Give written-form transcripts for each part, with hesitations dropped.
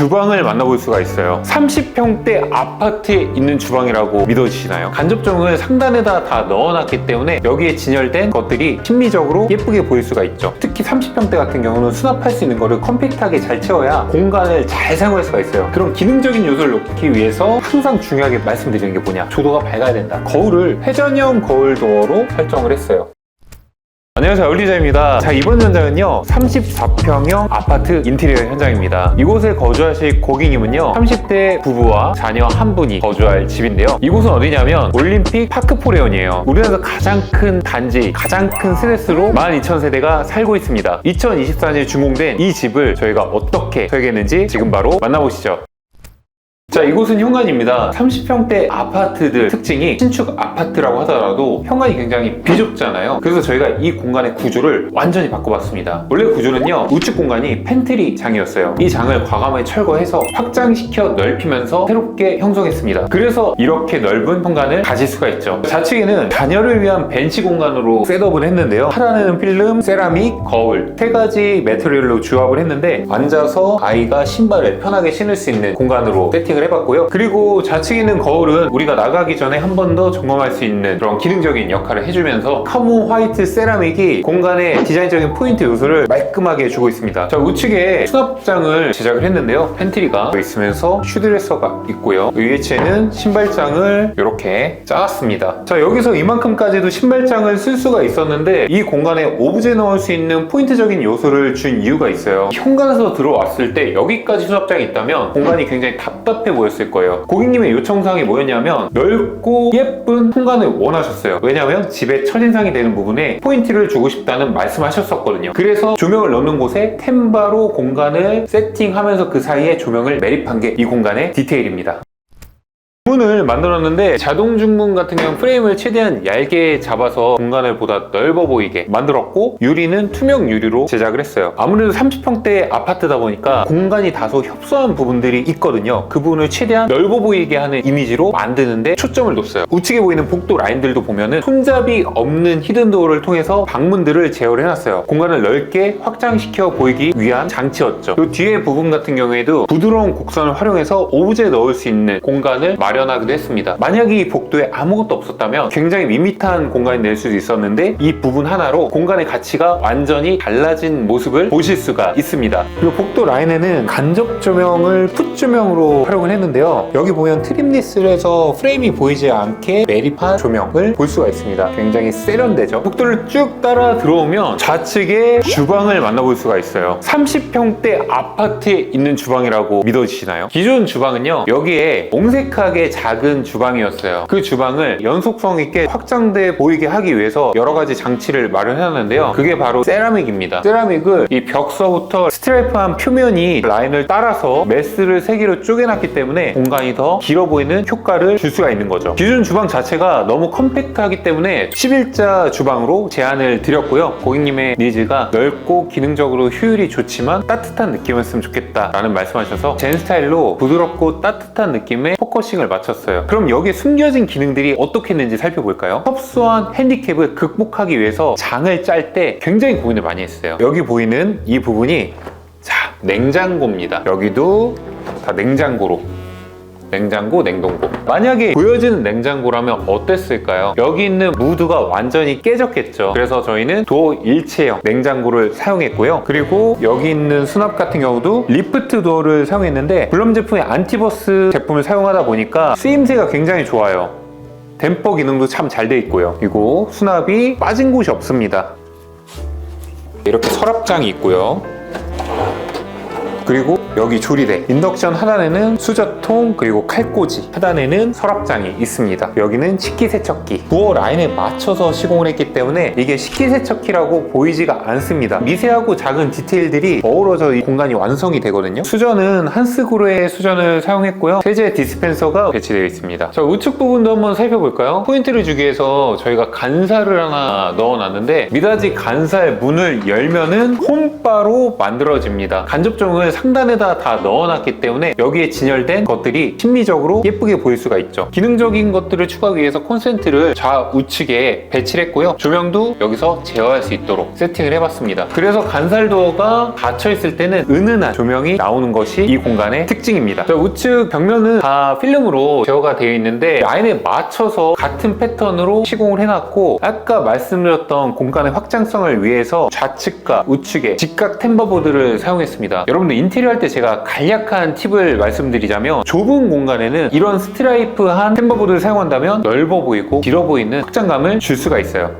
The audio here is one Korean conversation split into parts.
주방을 만나볼 수가 있어요. 30평대 아파트에 있는 주방이라고 믿어지시나요? 간접정을 상단에다 다 넣어놨기 때문에 여기에 진열된 것들이 심미적으로 예쁘게 보일 수가 있죠. 특히 30평대 같은 경우는 수납할 수 있는 거를 컴팩트하게 잘 채워야 공간을 잘 사용할 수가 있어요. 그런 기능적인 요소를 놓기 위해서 항상 중요하게 말씀드리는 게 뭐냐, 조도가 밝아야 된다. 거울을 회전형 거울 도어로 설정을 했어요. 안녕하세요, 얼리자입니다. 자, 이번 현장은요 34평형 아파트 인테리어 현장입니다. 이곳에 거주하실 고객님은요 30대 부부와 자녀 한 분이 거주할 집인데요, 이곳은 어디냐면 올림픽 파크포레온이에요. 우리나라에서 가장 큰 단지, 가장 큰 스트레스로 12,000세대가 살고 있습니다. 2024년에 준공된 이 집을 저희가 어떻게 설계했는지 지금 바로 만나보시죠. 자, 이곳은 현관입니다. 30평대 아파트들 특징이 신축 아파트라고 하더라도 현관이 굉장히 비좁잖아요. 그래서 저희가 이 공간의 구조를 완전히 바꿔봤습니다. 원래 구조는요 우측 공간이 팬트리 장이었어요. 이 장을 과감하게 철거해서 확장시켜 넓히면서 새롭게 형성했습니다. 그래서 이렇게 넓은 현관을 가질 수가 있죠. 좌측에는 자녀를 위한 벤치 공간으로 셋업을 했는데요, 하단에는 필름, 세라믹, 거울 세 가지 매트리얼로 조합을 했는데 앉아서 아이가 신발을 편하게 신을 수 있는 공간으로 세팅을 해봤고요. 그리고 좌측에 있는 거울은 우리가 나가기 전에 한 번 더 점검할 수 있는 그런 기능적인 역할을 해주면서 카모 화이트 세라믹이 공간의 디자인적인 포인트 요소를 말끔하게 주고 있습니다. 자, 우측에 수납장을 제작을 했는데요, 팬트리가 있으면서 슈드레서가 있고요, 위에는 신발장을 이렇게 짜놨습니다. 자, 여기서 이만큼까지도 신발장을 쓸 수가 있었는데 이 공간에 오브제 넣을 수 있는 포인트적인 요소를 준 이유가 있어요. 현관에서 들어왔을 때 여기까지 수납장이 있다면 공간이 굉장히 답답해 보였을 거예요. 고객님의 요청사항이 뭐였냐면 넓고 예쁜空間을 원하셨어요. 왜냐하면 집의 첫인상이 되는 부분에 포인트를 주고 싶다는 말씀하셨었거든요. 그래서 조명을 넣는 곳에 템바로 공간을 세팅하면서 그 사이에 조명을 매립한 게 이 공간의 디테일입니다. 문을 만들었는데 자동 중문 같은 경우 프레임을 최대한 얇게 잡아서 공간을 보다 넓어 보이게 만들었고, 유리는 투명 유리로 제작을 했어요. 아무래도 30평대 아파트다 보니까 공간이 다소 협소한 부분들이 있거든요. 그 부분을 최대한 넓어 보이게 하는 이미지로 만드는데 초점을 뒀어요. 우측에 보이는 복도 라인들도 보면은 손잡이 없는 히든도어를 통해서 방문들을 제어를 해놨어요. 공간을 넓게 확장시켜 보이기 위한 장치였죠. 이 뒤에 부분 같은 경우에도 부드러운 곡선을 활용해서 오브제 넣을 수 있는 공간을 마련하기도 했습니다. 만약에 이 복도에 아무것도 없었다면 굉장히 밋밋한 공간이 될 수도 있었는데 이 부분 하나로 공간의 가치가 완전히 달라진 모습을 보실 수가 있습니다. 그리고 복도 라인에는 간접 조명을 풋 조명으로 활용을 했는데요, 여기 보면 트림리스를 해서 프레임이 보이지 않게 매립한 조명을 볼 수가 있습니다. 굉장히 세련되죠. 복도를 쭉 따라 들어오면 좌측에 주방을 만나볼 수가 있어요. 30평대 아파트에 있는 주방이라고 믿어지시나요? 기존 주방은요 여기에 옹색하게 작은 주방이었어요. 그 주방을 연속성 있게 확장돼 보이게 하기 위해서 여러 가지 장치를 마련해놨는데요, 그게 바로 세라믹입니다. 세라믹을 이 벽서부터 스트라이프한 표면이 라인을 따라서 메스를 3개로 쪼개놨기 때문에 공간이 더 길어 보이는 효과를 줄 수가 있는 거죠. 기존 주방 자체가 너무 컴팩트하기 때문에 11자 주방으로 제안을 드렸고요, 고객님의 니즈가 넓고 기능적으로 효율이 좋지만 따뜻한 느낌이었으면 좋겠다 라는 말씀하셔서 젠 스타일로 부드럽고 따뜻한 느낌의 포커싱을 맞췄어요. 그럼 여기에 숨겨진 기능들이 어떻게 했는지 살펴볼까요? 협소한 핸디캡을 극복하기 위해서 장을 짤 때 굉장히 고민을 많이 했어요. 여기 보이는 이 부분이 냉장고입니다. 여기도 다 냉장고로, 냉장고, 냉동고. 만약에 보여지는 냉장고라면 어땠을까요? 여기 있는 무드가 완전히 깨졌겠죠. 그래서 저희는 도어 일체형 냉장고를 사용했고요. 그리고 여기 있는 수납 같은 경우도 리프트 도어를 사용했는데 블럼 제품의 안티버스 제품을 사용하다 보니까 쓰임새가 굉장히 좋아요. 댐퍼 기능도 참 잘 돼 있고요. 그리고 수납이 빠진 곳이 없습니다. 이렇게 서랍장이 있고요. 그리고 여기 조리대, 인덕션 하단에는 수저통, 그리고 칼꽂이, 하단에는 서랍장이 있습니다. 여기는 식기세척기. 부엌 라인에 맞춰서 시공을 했기 때문에 이게 식기세척기라고 보이지가 않습니다. 미세하고 작은 디테일들이 어우러져 이 공간이 완성이 되거든요. 수저는 한스그루의 수전을 사용했고요, 세제 디스펜서가 배치되어 있습니다. 자, 우측 부분도 한번 살펴볼까요? 포인트를 주기 위해서 저희가 간살을 하나 넣어놨는데 미닫이 간살 문을 열면은 홈바로 만들어집니다. 간접종을 상단에다 상단에다 다 넣어놨기 때문에 여기에 진열된 것들이 심미적으로 예쁘게 보일 수가 있죠. 기능적인 것들을 추가하기 위해서 콘센트를 좌우측에 배치를 했고요. 조명도 여기서 제어할 수 있도록 세팅을 해봤습니다. 그래서 간살도어가 닫혀있을 때는 은은한 조명이 나오는 것이 이 공간의 특징입니다. 자, 우측 벽면은 다 필름으로 제어가 되어 있는데 라인에 맞춰서 같은 패턴으로 시공을 해놨고, 아까 말씀드렸던 공간의 확장성을 위해서 좌측과 우측에 직각 템버보드를 사용했습니다. 여러분들 인테리어 할 때 제가 간략한 팁을 말씀드리자면, 좁은 공간에는 이런 스트라이프한 템버보드를 사용한다면 넓어 보이고 길어 보이는 확장감을 줄 수가 있어요.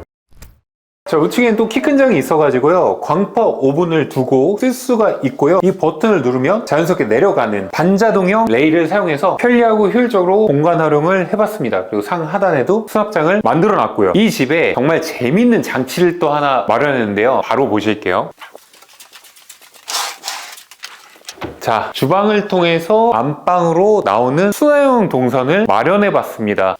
자, 우측에는 또 키 큰 장이 있어가지고요, 광파 오븐을 두고 쓸 수가 있고요. 이 버튼을 누르면 자연스럽게 내려가는 반자동형 레일을 사용해서 편리하고 효율적으로 공간 활용을 해봤습니다. 그리고 상 하단에도 수납장을 만들어 놨고요. 이 집에 정말 재밌는 장치를 또 하나 마련했는데요, 바로 보실게요. 자, 주방을 통해서 안방으로 나오는 수납용 동선을 마련해 봤습니다.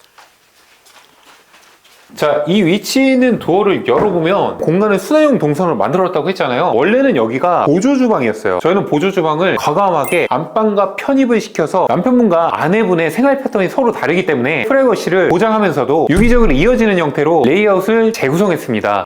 자, 이 위치에 있는 도어를 열어보면 공간에 수납용 동선을 만들었다고 했잖아요. 원래는 여기가 보조주방이었어요. 저희는 보조주방을 과감하게 안방과 편입을 시켜서 남편분과 아내분의 생활 패턴이 서로 다르기 때문에 프라이버시를 보장하면서도 유기적으로 이어지는 형태로 레이아웃을 재구성했습니다.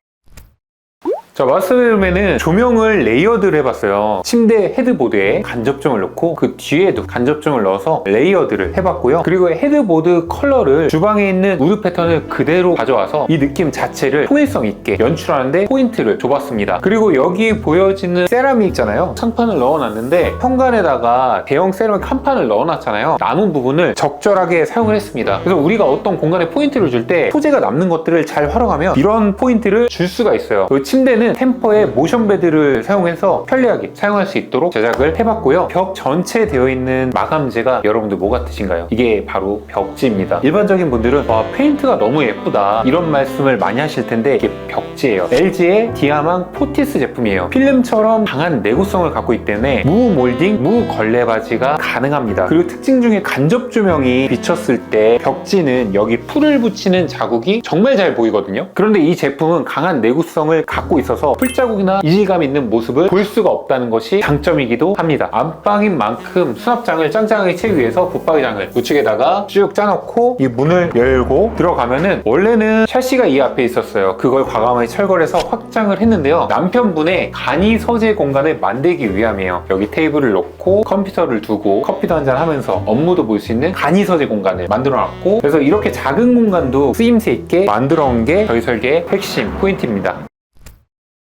자, 마스터bed룸에는 조명을 레이어드를 해봤어요. 침대 헤드보드에 간접종을 넣고 그 뒤에도 간접종을 넣어서 레이어드를 해봤고요. 그리고 헤드보드 컬러를 주방에 있는 우드 패턴을 그대로 가져와서 이 느낌 자체를 통일성 있게 연출하는데 포인트를 줘봤습니다. 그리고 여기 보여지는 세라믹 있잖아요. 상판을 넣어놨는데 현관에다가 대형 세라믹 한 판을 넣어놨잖아요. 남은 부분을 적절하게 사용을 했습니다. 그래서 우리가 어떤 공간에 포인트를 줄 때 소재가 남는 것들을 잘 활용하면 이런 포인트를 줄 수가 있어요. 그리고 침대는 템퍼의 모션베드를 사용해서 편리하게 사용할 수 있도록 제작을 해봤고요. 벽 전체에 되어 있는 마감재가 여러분들 뭐 같으신가요? 이게 바로 벽지입니다. 일반적인 분들은 와, 페인트가 너무 예쁘다 이런 말씀을 많이 하실 텐데 이게 벽지예요. LG의 디아망 포티스 제품이에요. 필름처럼 강한 내구성을 갖고 있기 때문에 무 몰딩, 무 걸레 바지가 가능합니다. 그리고 특징 중에 간접 조명이 비쳤을 때 벽지는 여기 풀을 붙이는 자국이 정말 잘 보이거든요. 그런데 이 제품은 강한 내구성을 갖고 있어서 풀자국이나 이질감 있는 모습을 볼 수가 없다는 것이 장점이기도 합니다. 안방인 만큼 수납장을 짱짱하게 채우기 위해서 붙박이장을 우측에다가 쭉 짜놓고 이 문을 열고 들어가면은, 원래는 샤시가 이 앞에 있었어요. 그걸 과감하게 철거해서 확장을 했는데요, 남편분의 간이 서재 공간을 만들기 위함이에요. 여기 테이블을 놓고 컴퓨터를 두고 커피도 한잔 하면서 업무도 볼 수 있는 간이 서재 공간을 만들어 놨고, 그래서 이렇게 작은 공간도 쓰임새 있게 만들어 온 게 저희 설계의 핵심 포인트입니다.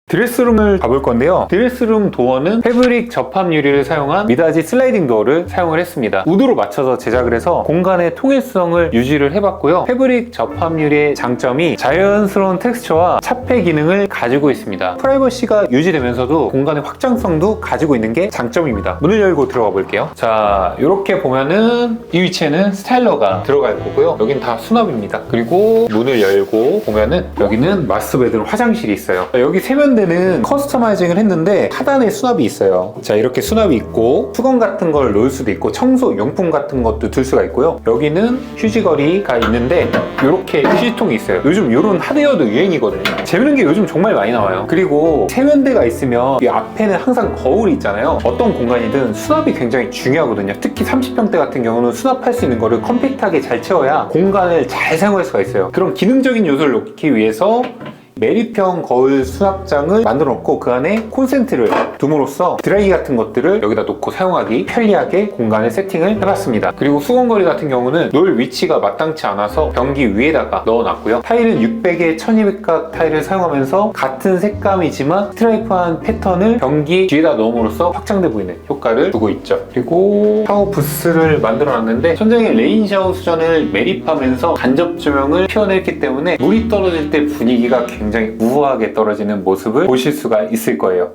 드레스룸을 가볼 건데요, 드레스룸 도어는 패브릭 접합 유리를 사용한 미닫이 슬라이딩 도어를 사용을 했습니다. 우드로 맞춰서 제작을 해서 공간의 통일성을 유지를 해봤고요. 패브릭 접합 유리의 장점이 자연스러운 텍스처와 차폐 기능을 가지고 있습니다. 프라이버시가 유지되면서도 공간의 확장성도 가지고 있는 게 장점입니다. 문을 열고 들어가 볼게요. 자, 이렇게 보면은 이 위치에는 스타일러가 들어갈 거고요. 여긴 다 수납입니다. 그리고 문을 열고 보면은 여기는 마스터베드룸 화장실이 있어요. 여기 세면대는 커스터마이징을 했는데 하단에 수납이 있어요. 자, 이렇게 수납이 있고 수건 같은 걸 놓을 수도 있고 청소 용품 같은 것도 둘 수가 있고요. 여기는 휴지거리가 있는데 이렇게 휴지통이 있어요. 요즘 이런 하드웨어도 유행이거든요. 재밌는 게 요즘 정말 많이 나와요. 그리고 세면대가 있으면 이 앞에는 항상 거울이 있잖아요. 어떤 공간이든 수납이 굉장히 중요하거든요. 특히 30평대 같은 경우는 수납할 수 있는 거를 컴팩트하게 잘 채워야 공간을 잘 사용할 수가 있어요. 그런 기능적인 요소를 놓기 위해서 메리평 거울 수납장을 만들어 놓고 그 안에 콘센트를 둠으로써 드라이기 같은 것들을 여기다 놓고 사용하기 편리하게 공간을 세팅을 해봤습니다. 그리고 수건거리 같은 경우는 놓을 위치가 마땅치 않아서 변기 위에다가 넣어놨고요. 타일은 600에 1200각 타일을 사용하면서 같은 색감이지만 스트라이프한 패턴을 변기 뒤에다 넣음으로써 확장돼 보이는 효과를 주고 있죠. 그리고 샤워 부스를 만들어놨는데 천장에 레인 샤워 수전을 매립하면서 간접 조명을 피워냈기 때문에 물이 떨어질 때 분위기가 굉장히 우아하게 떨어지는 모습을 보실 수가 있을 거예요.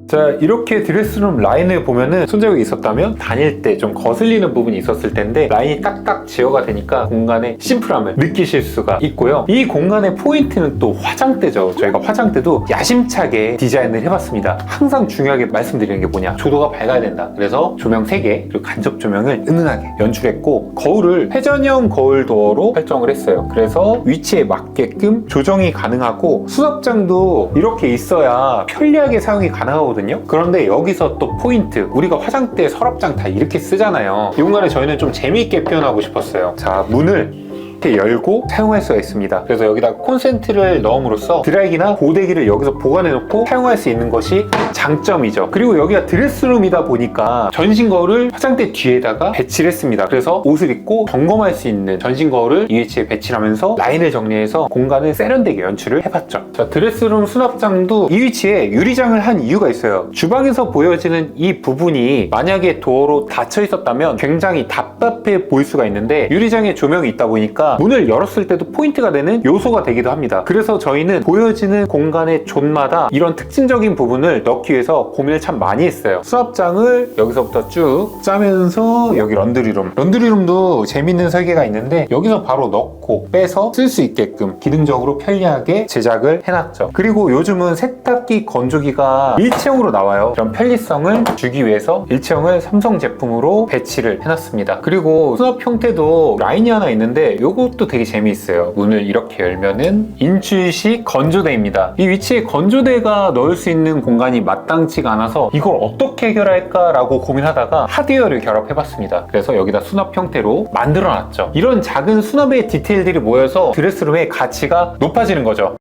자, 이렇게 드레스룸 라인을 보면은 손잡이가 있었다면 다닐 때 좀 거슬리는 부분이 있었을 텐데 라인이 딱딱 제어가 되니까 공간의 심플함을 느끼실 수가 있고요. 이 공간의 포인트는 또 화장대죠. 저희가 화장대도 야심차게 디자인을 해봤습니다. 항상 중요하게 말씀드리는 게 뭐냐, 조도가 밝아야 된다. 그래서 조명 3개 그리고 간접 조명을 은은하게 연출했고, 거울을 회전형 거울 도어로 설정을 했어요. 그래서 위치에 맞게끔 조정이 가능하고 수납장도 이렇게 있어야 편리하게 사용이 가능하거든요. 하거든요. 그런데 여기서 또 포인트, 우리가 화장대 서랍장 다 이렇게 쓰잖아요. 이 공간을 저희는 좀 재미있게 표현하고 싶었어요. 자, 문을 이렇게 열고 사용할 수가 있습니다. 그래서 여기다 콘센트를 넣음으로써 드라이기나 고데기를 여기서 보관해 놓고 사용할 수 있는 것이 장점이죠. 그리고 여기가 드레스룸이다 보니까 전신 거울을 화장대 뒤에다가 배치를 했습니다. 그래서 옷을 입고 점검할 수 있는 전신 거울을 이 위치에 배치를 하면서 라인을 정리해서 공간을 세련되게 연출을 해봤죠. 자, 드레스룸 수납장도 이 위치에 유리장을 한 이유가 있어요. 주방에서 보여지는 이 부분이 만약에 도어로 닫혀 있었다면 굉장히 답답해 보일 수가 있는데 유리장에 조명이 있다 보니까 문을 열었을 때도 포인트가 되는 요소가 되기도 합니다. 그래서 저희는 보여지는 공간의 존마다 이런 특징적인 부분을 넣기 위해서 고민을 참 많이 했어요. 수납장을 여기서부터 쭉 짜면서 여기 런드리룸. 런드리룸도 재밌는 설계가 있는데 여기서 바로 넣고 빼서 쓸 수 있게끔 기능적으로 편리하게 제작을 해놨죠. 그리고 요즘은 세탁기, 건조기가 일체형으로 나와요. 이런 편리성을 주기 위해서 일체형을 삼성 제품으로 배치를 해놨습니다. 그리고 수납 형태도 라인이 하나 있는데 요것도 되게 재미있어요. 문을 이렇게 열면은 인출식 건조대입니다. 이 위치에 건조대가 넣을 수 있는 공간이 마땅치가 않아서 이걸 어떻게 해결할까 라고 고민하다가 하드웨어를 결합해봤습니다. 그래서 여기다 수납 형태로 만들어놨죠. 이런 작은 수납의 디테일들이 모여서 드레스룸의 가치가 높아지는 거죠.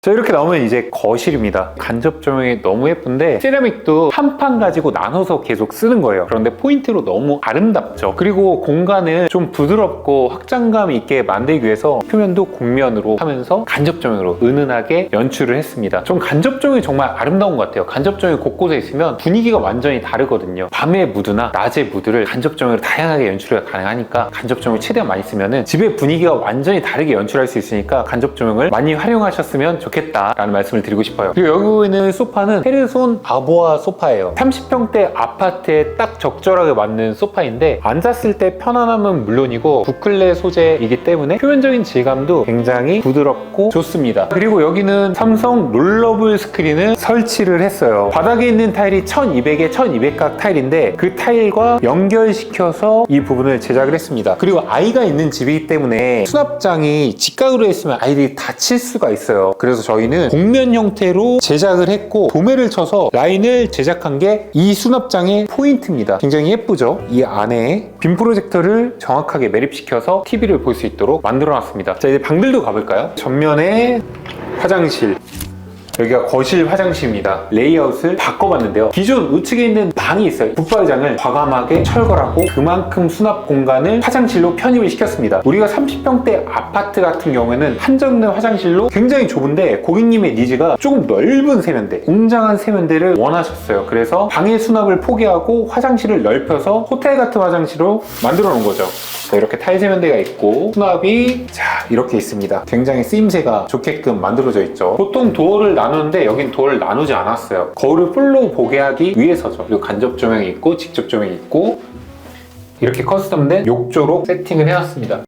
자, 이렇게 나오면 이제 거실입니다. 간접 조명이 너무 예쁜데 세라믹도 한 판 가지고 나눠서 계속 쓰는 거예요. 그런데 포인트로 너무 아름답죠. 그리고 공간을 좀 부드럽고 확장감 있게 만들기 위해서 표면도 곡면으로 하면서 간접 조명으로 은은하게 연출을 했습니다. 전 간접 조명이 정말 아름다운 것 같아요. 간접 조명이 곳곳에 있으면 분위기가 완전히 다르거든요. 밤의 무드나 낮의 무드를 간접 조명으로 다양하게 연출이 가능하니까 간접 조명을 최대한 많이 쓰면 집의 분위기가 완전히 다르게 연출할 수 있으니까 간접 조명을 많이 활용하셨으면 좋겠다라는 말씀을 드리고 싶어요. 그리고 여기 보이는 소파는 페르손 아보아 소파예요. 30평대 아파트에 딱 적절하게 맞는 소파인데 앉았을 때 편안함은 물론이고 부클레 소재이기 때문에 표면적인 질감도 굉장히 부드럽고 좋습니다. 그리고 여기는 삼성 롤러블 스크린을 설치를 했어요. 바닥에 있는 타일이 1200에 1200각 타일인데 그 타일과 연결시켜서 이 부분을 제작을 했습니다. 그리고 아이가 있는 집이기 때문에 수납장이 직각으로 했으면 아이들이 다칠 수가 있어요. 그래서 저희는 곡면 형태로 제작을 했고 도매를 쳐서 라인을 제작한 게 이 수납장의 포인트입니다. 굉장히 예쁘죠? 이 안에 빔 프로젝터를 정확하게 매립시켜서 TV를 볼 수 있도록 만들어 놨습니다. 자, 이제 방들도 가볼까요? 전면에 화장실, 여기가 거실 화장실입니다. 레이아웃을 바꿔봤는데요. 기존 우측에 있는 방이 있어요. 붙박이장을 과감하게 철거하고 그만큼 수납 공간을 화장실로 편입을 시켰습니다. 우리가 30평대 아파트 같은 경우에는 한정된 화장실로 굉장히 좁은데 고객님의 니즈가 조금 넓은 세면대, 웅장한 세면대를 원하셨어요. 그래서 방의 수납을 포기하고 화장실을 넓혀서 호텔 같은 화장실로 만들어 놓은 거죠. 자, 이렇게 타일 세면대가 있고 수납이 자 이렇게 있습니다. 굉장히 쓰임새가 좋게끔 만들어져 있죠. 보통 도어를 나누는데 여긴 도어를 나누지 않았어요. 거울을 풀로 보게 하기 위해서죠. 그리고 간접 조명이 있고 직접 조명이 있고 이렇게 커스텀된 욕조로 세팅을 해놨습니다.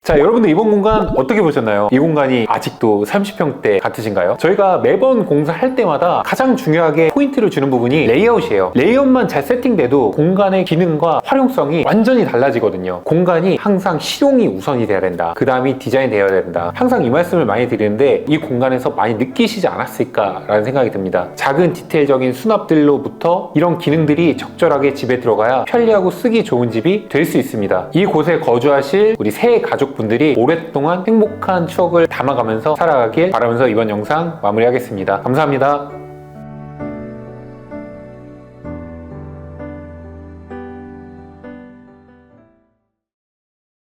자, 여러분들 이번 공간 어떻게 보셨나요? 이 공간이 아직도 30평대 같으신가요? 저희가 매번 공사할 때마다 가장 중요하게 포인트를 주는 부분이 레이아웃이에요. 레이아웃만 잘 세팅돼도 공간의 기능과 활용성이 완전히 달라지거든요. 공간이 항상 실용이 우선이 돼야 된다. 그 다음이 디자인 되어야 된다. 항상 이 말씀을 많이 드리는데 이 공간에서 많이 느끼시지 않았을까라는 생각이 듭니다. 작은 디테일적인 수납들로부터 이런 기능들이 적절하게 집에 들어가야 편리하고 쓰기 좋은 집이 될 수 있습니다. 이곳에 거주하실 우리 새 가족 분들이 오랫동안 행복한 추억을 담아가면서 살아가길 바라면서 이번 영상 마무리하겠습니다. 감사합니다.